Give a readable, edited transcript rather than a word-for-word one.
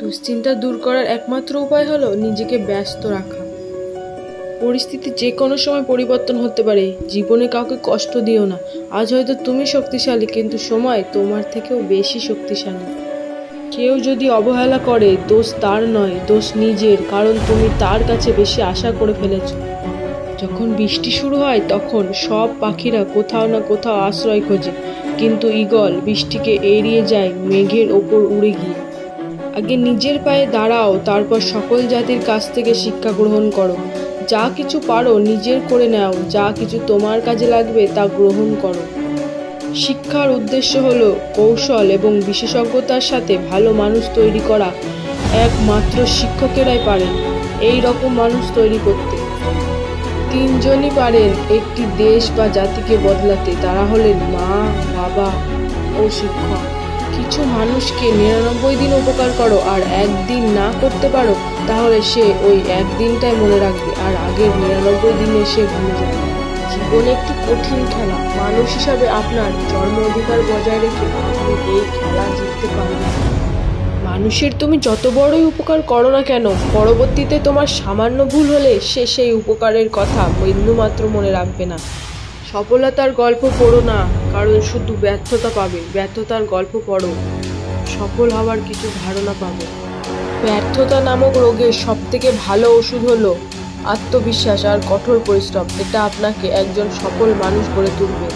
দুশ্চিন্তা দূর করার একমাত্র উপায় হলো নিজেকে ব্যস্ত রাখা। পরিস্থিতি যে কোনো সময় পরিবর্তন হতে পারে। জীবনে কাউকে কষ্ট দিও না। আজ হয়তো তুমি শক্তিশালী, কিন্তু সময় তোমার থেকেও বেশি শক্তিশালী। কেউ যদি অবহেলা করে, দোষ তার নয়, দোষ নিজের, কারণ তুমি তার কাছে বেশি আশা করে ফেলেছ। যখন বৃষ্টি শুরু হয় তখন সব পাখিরা কোথাও না কোথাও আশ্রয় খোঁজে, কিন্তু ঈগল বৃষ্টিকে এড়িয়ে যায় মেঘের ওপর উড়ে গিয়ে। আগে নিজের পায়ে দাঁড়াও, তারপর সকল জাতির কাছ থেকে শিক্ষা গ্রহণ করো। যা কিছু পারো নিজের করে নাও, যা কিছু তোমার কাজে লাগবে তা গ্রহণ করো। শিক্ষার উদ্দেশ্য হলো কৌশল এবং বিশেষজ্ঞতার সাথে ভালো মানুষ তৈরি করা। একমাত্র শিক্ষকেরাই পারেন এই রকম মানুষ তৈরি করতে। তিনজনই পারেন একটি দেশ বা জাতিকে বদলাতে, তারা হলেন মা, বাবা ও শিক্ষক। কিছু মানুষকে 99 দিন উপকার করো আর একদিন না করতে পারো, তাহলে সে ওই একদিনটাই মনে রাখবে আর আগের 99 দিনে সে ভুলে যাবে। জীবন একটি কঠিন খেলা। মানুষ হিসাবে আপনার জন্ম অধিকার বজায় রেখে আপনি এই খেলা জিততে পারবেন। মানুষের তুমি যত বড়ই উপকার করো না কেন, পরবর্তীতে তোমার সামান্য ভুল হলে সে সেই উপকারের কথা বিন্দুমাত্র মনে রাখবে না। সফলতার গল্প পড়ো না, কারণ শুধু ব্যর্থতা পাবে। ব্যর্থতার গল্প পড়ো, সফল হওয়ার কিছু ধারণা পাবে। ব্যর্থতা নামক রোগের সবথেকে ভালো ওষুধ হলো আত্মবিশ্বাস আর কঠোর পরিশ্রম। এটা আপনাকে একজন সফল মানুষ গড়ে তুলবে।